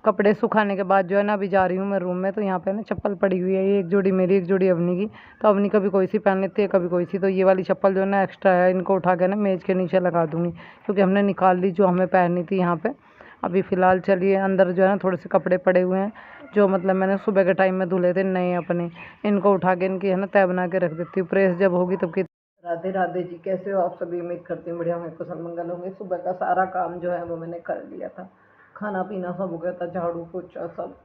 कपड़े सुखाने के बाद जो है ना अभी जा रही हूँ मैं रूम में। तो यहाँ पे ना चप्पल पड़ी हुई है, ये एक जोड़ी मेरी, एक जोड़ी अवनी की। तो अवनी कभी कोई सी पहन लेती है, कभी कोई सी। तो ये वाली चप्पल जो है ना एक्स्ट्रा है, इनको उठा के ना मेज़ के नीचे लगा दूँगी, क्योंकि हमने निकाल ली जो हमें पहननी थी यहाँ पे। अभी फ़िलहाल चलिए, अंदर जो है ना थोड़े से कपड़े पड़े हुए हैं, जो मतलब मैंने सुबह के टाइम में धुले थे नए अपने। इनको उठा के इनकी है ना तह बना के रख देती हूँ, प्रेस जब होगी तब की। राधे राधे जी, कैसे हो आप सभी? उम्मीद करती हूँ बढ़िया होंगे, कुशल मंगल होंगे। सुबह का सारा काम जो है वो मैंने कर लिया था, खाना पीना सब हो गया था, झाड़ू पोछा सब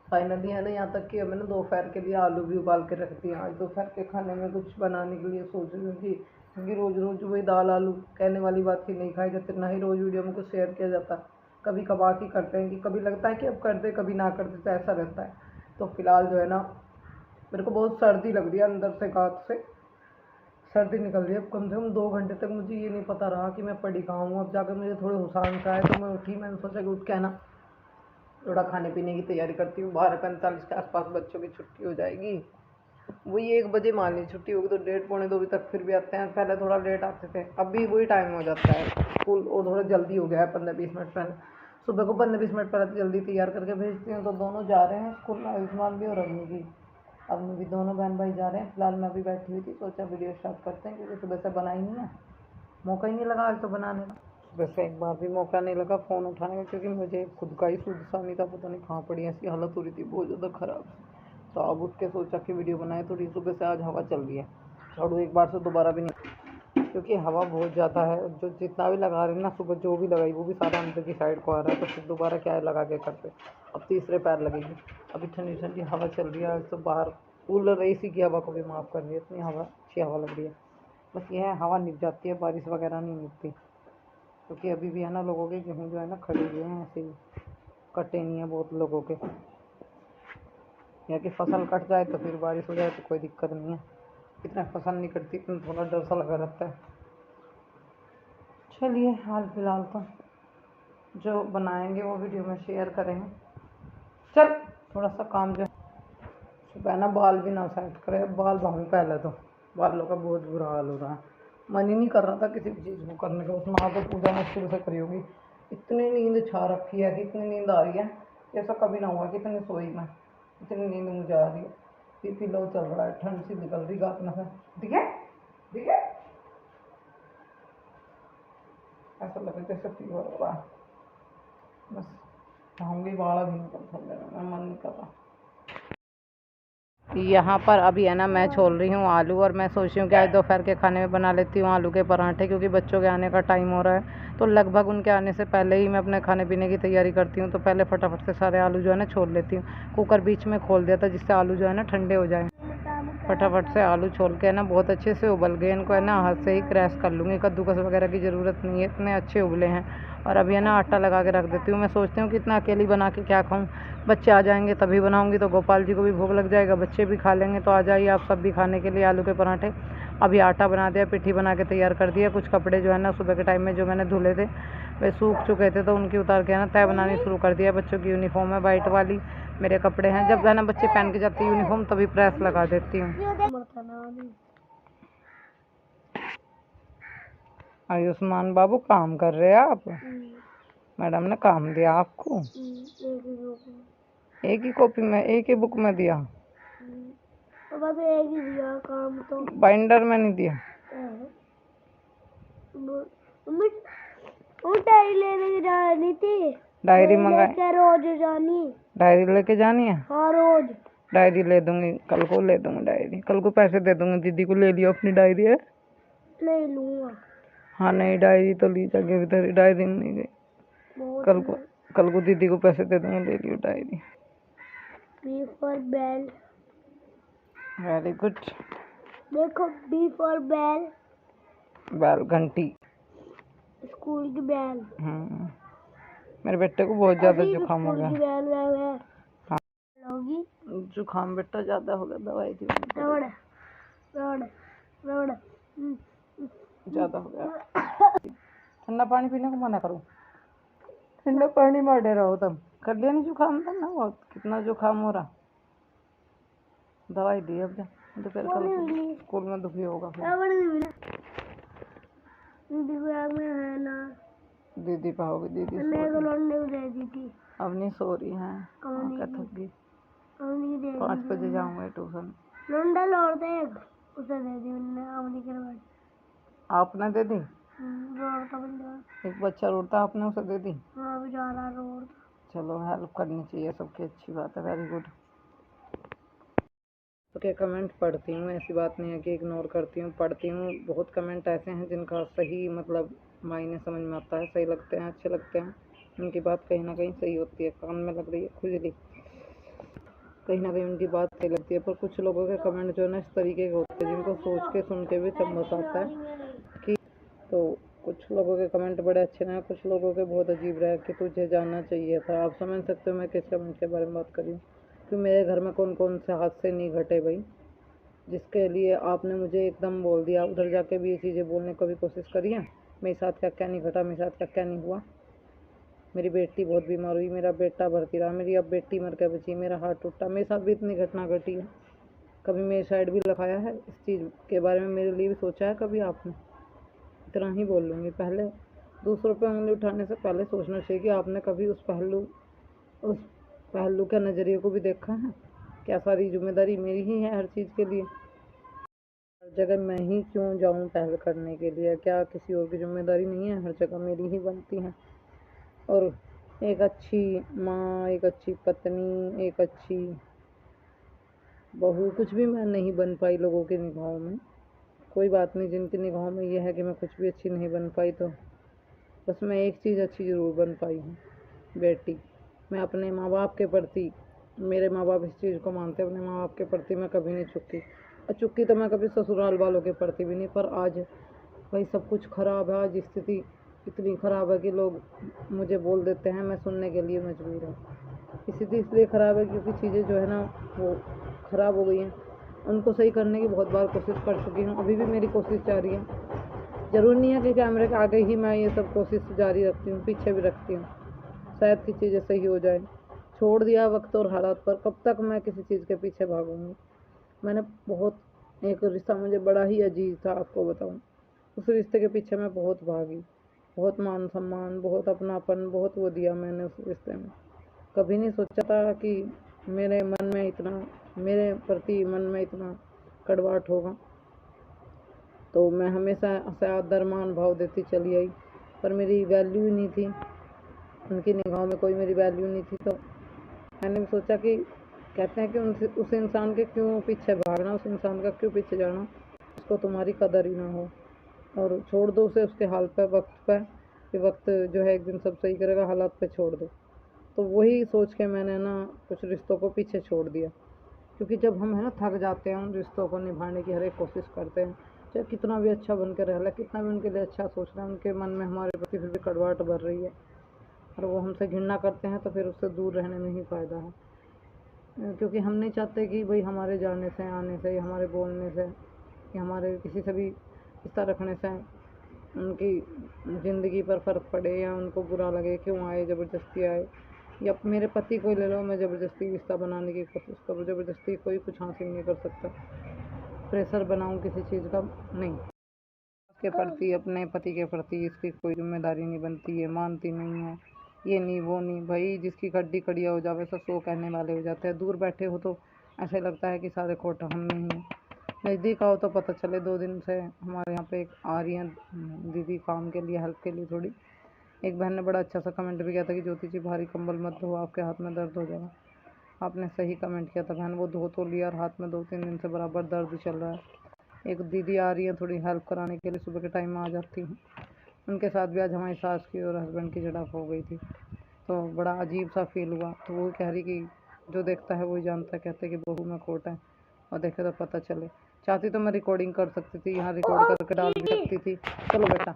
फाइनली है ना। यहाँ तक कि मैंने दोपहर के लिए आलू भी उबाल के रख दिए। आज दोपहर के खाने में कुछ बनाने के लिए सोच रही हूँ कि, क्योंकि रोज़ रोज़ वही दाल आलू कहने वाली बात ही नहीं खाई जाती, ना ही रोज़ वीडियो में कुछ शेयर किया जाता। कभी कभार ही करते हैं कि कभी लगता है कि अब कर दे, कभी ना कर दे, तो ऐसा रहता है। तो फिलहाल जो है ना मेरे को बहुत सर्दी लग रही है, अंदर से गाँठ से सर्दी निकल रही है। अब कम से कम 2 घंटे तक मुझे ये नहीं पता रहा कि मैं पड़ी कहाँ हूँ। अब जाकर मुझे थोड़े हुसान सा है, तो मैं उठी, मैंने सोचा कि उठ के ना थोड़ा खाने पीने की तैयारी करती हूँ। 12:45 के आसपास बच्चों की छुट्टी हो जाएगी। वही 1 बजे मान ली छुट्टी होगी, तो 1:30 पौने 2 बजे तक फिर भी आते हैं। पहले थोड़ा लेट आते थे, अब भी वही टाइम हो जाता है स्कूल, और थोड़ा जल्दी हो गया है 15-20 मिनट पहले। सुबह को 15-20 मिनट पहले तो जल्दी तैयार करके भेजती हूँ। तो दोनों जा रहे हैं स्कूल में, आयुष्मान भी और अवनी भी। अवनी भी, दोनों बहन भाई जा रहे हैं। फिलहाल मैं भी बैठी हुई थी, सोचा वीडियो स्टार्ट करते हैं, क्योंकि सुबह से बनाई नहीं है, मौका ही नहीं लगा आज तो बनाने का। वैसे एक बार भी मौका नहीं लगा फ़ोन उठाने का, क्योंकि मुझे खुद का ही सूद सा नहीं था, पता नहीं कहाँ पड़ी, ऐसी हालत हो रही थी बहुत ज़्यादा ख़राब। तो अब उठ के सोचा कि वीडियो बनाए थोड़ी। सुबह से आज हवा चल रही है, झाड़ू एक बार से दोबारा भी नहीं, क्योंकि हवा बहुत ज़्यादा है। जो जितना भी लगा रहे हैं ना, सुबह जो भी लगाई वो भी सारा अंदर की साइड को आ रहा है, तो फिर दोबारा क्या है लगा के करते। अब तीसरे पैर लगेगी। अभी ठंडी ठंडी हवा चल रही है आज तो, बाहर कूलर AC की हवा को भी माफ़ कर रही है, इतनी हवा अच्छी हवा लग रही है। बस ये है, हवा निप जाती है, बारिश वगैरह नहीं निपती, क्योंकि अभी भी है ना लोगों के गेहूँ जो है ना खड़े हुए हैं, ऐसे ही कटे नहीं है बहुत लोगों के। या कि फसल कट जाए तो फिर बारिश हो जाए तो कोई दिक्कत नहीं है, इतना फसल नहीं कटती, इतना थोड़ा डर सा लगा रहता है। चलिए, हाल फिलहाल तो जो बनाएंगे वो वीडियो में शेयर करेंगे। चल, थोड़ा सा काम जो सुबह ना बाल भी ना सेट करे, बाल भाऊँ पहले तो, बालों का बहुत बुरा हाल हो रहा है। मन ही नहीं कर रहा था किसी भी चीज़ को करने का। उसमें आगे पूजा मुश्किल से करी होगी, इतनी नींद छा रखी है कि इतनी नींद आ रही है, ऐसा कभी ना हुआ कि इतनी सोई में, इतनी नींद मुझे आ रही है। BP लो चल रहा है, ठंड सी निकल रही गात में से, ठीक है ठीक है, ऐसा लगे जैसे फीवर हो रहा है। बस चाहूँगी बाड़ा भी निकल सकते, मन नहीं कर रहा। यहाँ पर अभी है ना मैं छोल रही हूँ आलू, और मैं सोच रही हूँ कि आज दोपहर के खाने में बना लेती हूँ आलू के पराठे, क्योंकि बच्चों के आने का टाइम हो रहा है। तो लगभग उनके आने से पहले ही मैं अपने खाने पीने की तैयारी करती हूँ। तो पहले फटाफट से सारे आलू जो है ना छोल लेती हूँ। कुकर बीच में खोल दिया था, जिससे आलू जो है ना ठंडे हो जाए। फटाफट से आलू छोल के है ना बहुत अच्छे से उबल गए, इनको है ना हाथ से ही क्रैश कर लूँगी, कद्दूकस वगैरह की ज़रूरत नहीं है, इतने अच्छे उबले हैं। और अभी है ना आटा लगा के रख देती हूँ। मैं सोचती हूँ कि इतना अकेली बना के क्या खाऊँ, बच्चे आ जाएंगे तभी बनाऊँगी, तो गोपाल जी को भी भूख लग जाएगा, बच्चे भी खा लेंगे। तो आ जाइए आप सब भी खाने के लिए आलू के पराठे। अभी आटा बना दिया, पिट्ठी बना के तैयार कर दिया। कुछ कपड़े जो है ना सुबह के टाइम में जो मैंने धुले थे वे सूख चुके थे, तो उनकी उतार के है ना तय बनानी शुरू कर दिया। बच्चों की यूनिफॉर्म है वाइट वाली, मेरे कपड़े हैं, जब है ना बच्चे पहन के जाते हैं यूनिफॉर्म तभी प्रेस लगा देती हूँ। आयुष्मान बाबू काम कर रहे हैं आप? मैडम ने काम दिया आपको? एक ही कॉपी में, एक ही बुक में दिया? बस एक ही दिया काम, तो बाइंडर में नहीं दिया? डायरी लेने जानी थी। डायरी मंगाई? रोज जानी। डायरी लेके जानी है? हाँ रोज। डायरी ले दूंगी, कल को ले दूंगी डायरी, कल को पैसे दे दूंगी। दीदी को ले लियो अपनी डायरी है? नहीं लूंगा। हाँ नहीं, डायरी तो ली जाके, तेरी डायरी नहीं गई। कल को दीदी को पैसे दे दूंगी, ले लियो diary. B for bell। Very good. देखो B for bell। बैल घंटी, स्कूल की बैल। मेरे बेटे को बहुत ज्यादा जुकाम हो गया। बैल है। हाँ, होगी जुकाम बेटा ज्यादा हो गया, दवाई दी ज्यादा हो गया। ठंडा पानी पीने को मना करूँ? ठंडा पानी में अड़े रहो तब कर लिया नहीं जुकाम था ना बहुत, कितना जुकाम हो रहा। दवाई दी अब जा, तो फिर कल स्कूल में दुखी होगा फिर। दीदी पाओगे, दीदी मैंने सो तो रही। लौंडे को दे दी थी। अब नहीं सो रही है, अवनी क्या की थक गई। अवनी की दे 5 दी बजे जाऊंगा ट्यूशन। लौंडा लौटते एक उसे दे दी मैंने अवनी के बाद। आपने दे दी? रोड़ता बंदा। एक बच्चा रोता आपने उसे दे दी? हाँ बेचारा रोड। चलो हेल्प करनी चाहिए सबकी, अच्छी बात है, वेरी गुड। ओके, कमेंट पढ़ती हूँ, ऐसी बात नहीं है कि इग्नोर करती हूँ, पढ़ती हूँ। बहुत कमेंट ऐसे हैं जिनका सही मतलब मायने समझ में आता है, सही लगते हैं, अच्छे लगते हैं, उनकी बात कहीं ना कहीं सही होती है। कान में लग रही है खुजली, कहीं ना कहीं उनकी बात सही लगती है। पर कुछ लोगों के कमेंट जो है ना इस तरीके के होते हैं जिनको सोच के सुन के भी चम्मच आता है कि, तो कुछ लोगों के कमेंट बड़े अच्छे रहे, कुछ लोगों के बहुत अजीब रहे कि तुझे जानना चाहिए था। आप समझ सकते हो मैं किस कमेंट के बारे में बात कर रही हूँ, कि मेरे घर में कौन कौन से हादसे नहीं घटे भाई, जिसके लिए आपने मुझे एकदम बोल दिया। उधर जाके भी ये चीज़ें बोलने की भी कोशिश करी है, मेरे साथ क्या क्या नहीं घटा, मेरे साथ क्या क्या नहीं हुआ। मेरी बेटी बहुत बीमार हुई, मेरा बेटा भर्ती रहा, मेरी अब बेटी मर के बची, मेरा हार्ट टूटा, मेरे साथ भी इतनी घटना घटी है। कभी मेरी साइड भी लगाया है, इस चीज़ के बारे में मेरे लिए भी सोचा है कभी आपने? इतना ही बोल लूँगी। पहले दूसरों पे उंगली उठाने से पहले सोचना चाहिए कि आपने कभी उस पहलू के नज़रिए को भी देखा है। क्या सारी जिम्मेदारी मेरी ही है हर चीज़ के लिए? हर जगह मैं ही क्यों जाऊं पहल करने के लिए? क्या किसी और की जिम्मेदारी नहीं है? हर जगह मेरी ही बनती है। और एक अच्छी माँ, एक अच्छी पत्नी, एक अच्छी बहू, कुछ भी मैं नहीं बन पाई लोगों की निगाहों में। कोई बात नहीं, जिनकी निगाहों में ये है कि मैं कुछ भी अच्छी नहीं बन पाई, तो बस मैं एक चीज़ अच्छी ज़रूर बन पाई हूँ, बेटी। मैं अपने माँ बाप के प्रति, मेरे माँ बाप इस चीज़ को मानते हैं, अपने माँ बाप के प्रति मैं कभी नहीं चुकी। और चुकी तो मैं कभी ससुराल वालों के प्रति भी नहीं। पर आज भाई सब कुछ ख़राब है, आज स्थिति इतनी ख़राब है कि लोग मुझे बोल देते हैं, मैं सुनने के लिए मजबूर हूँ। स्थिति इसलिए ख़राब है क्योंकि चीज़ें जो है ना वो ख़राब हो गई हैं। उनको सही करने की बहुत बार कोशिश कर चुकी हूँ, अभी भी मेरी कोशिश जारी है। ज़रूरी नहीं है कि कैमरे के आगे ही मैं ये सब कोशिश जारी रखती हूँ, पीछे भी रखती हूँ, शायद की चीज़ें सही हो जाए। छोड़ दिया वक्त और हालात पर, कब तक मैं किसी चीज़ के पीछे भागूंगी। मैंने बहुत, एक रिश्ता मुझे बड़ा ही अजीज था, आपको बताऊं, उस रिश्ते के पीछे मैं बहुत भागी, बहुत मान सम्मान, बहुत अपनापन, बहुत वो दिया मैंने उस रिश्ते में। कभी नहीं सोचा था कि मेरे मन में इतना, मेरे प्रति मन में इतना कड़वाहट होगा। तो मैं हमेशा से आदर-मान भाव देती चली आई, पर मेरी वैल्यू ही नहीं थी, उनकी निगाहों में कोई मेरी वैल्यू नहीं थी। तो मैंने भी सोचा कि कहते हैं कि उस इंसान के क्यों पीछे भागना, उस इंसान का क्यों पीछे जाना, उसको तुम्हारी कदर ही ना हो, और छोड़ दो उसे उसके हाल पे, वक्त पे, कि वक्त जो है एक दिन सब सही करेगा, हालात पे छोड़ दो। तो वही सोच के मैंने ना कुछ रिश्तों को पीछे छोड़ दिया। क्योंकि जब हम है ना थक जाते हैं, उन रिश्तों को निभाने की हर एक कोशिश करते हैं, चाहे कितना भी अच्छा बन के रह ले, कितना भी उनके लिए अच्छा सोच रहे हैं, उनके मन में हमारे प्रति फिर भी कड़वाहट भर रही है और वो हमसे घृणा करते हैं, तो फिर उससे दूर रहने में ही फ़ायदा है। क्योंकि हम नहीं चाहते कि भाई हमारे जाने से, आने से, या हमारे बोलने से, या हमारे किसी से भी रिश्ता रखने से उनकी ज़िंदगी पर फ़र्क पड़े, या उनको बुरा लगे, क्यों आए, ज़बरदस्ती आए। या मेरे पति को ले लो, मैं ज़बरदस्ती रिश्ता बनाने की कोशिश करूँ, ज़बरदस्ती कोई कुछ हासिल नहीं कर सकता। प्रेशर बनाऊँ किसी चीज़ का नहीं, के प्रति, अपने पति के प्रति इसकी कोई जिम्मेदारी नहीं बनती है, मानती नहीं है, ये नहीं वो नहीं। भाई जिसकी हड्डी कड़िया हो जावे सब 100 कहने वाले हो जाते हैं। दूर बैठे हो तो ऐसे लगता है कि सारे खोट हम में ही हैं, नज़दीक आओ तो पता चले। 2 दिन से हमारे यहाँ पे एक आ रही हैं दीदी काम के लिए, हेल्प के लिए थोड़ी। एक बहन ने बड़ा अच्छा सा कमेंट भी किया था कि ज्योति जी भारी कंबल मत धो, आपके हाथ में दर्द हो जाएगा। आपने सही कमेंट किया था बहन, वो धो तो लिया और हाथ में 2-3 दिन से बराबर दर्द चल रहा है। एक दीदी आ रही है थोड़ी हेल्प कराने के लिए, सुबह के टाइम में आ जाती हैं। उनके साथ भी आज हमारी सास की और हस्बैंड की झड़प हो गई थी, तो बड़ा अजीब सा फील हुआ। तो वो कह रही कि जो देखता है वही जानता है, कहते कि बहू में खोट है और देखे तो पता चले। चाहती तो मैं रिकॉर्डिंग कर सकती थी, यहाँ रिकॉर्ड करके डाल भी सकती थी। चलो बेटा,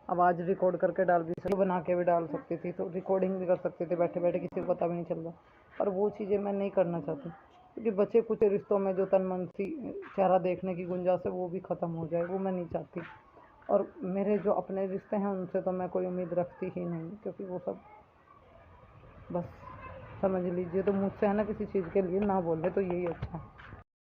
आवाज़ रिकॉर्ड करके डाल भी सकती, बना के भी डाल सकती थी, तो रिकॉर्डिंग भी कर सकते थे बैठे बैठे, किसी को पता भी नहीं चल रहा। पर वो चीज़ें मैं नहीं करना चाहती, क्योंकि बचे कुछ रिश्तों में जो तन मन सी चेहरा देखने की गुंजाइश है वो भी ख़त्म हो जाए, वो मैं नहीं चाहती। और मेरे जो अपने रिश्ते हैं उनसे तो मैं कोई उम्मीद रखती ही नहीं, क्योंकि वो सब बस समझ लीजिए, तो मुझसे है ना किसी चीज़ के लिए ना बोले तो यही अच्छा है।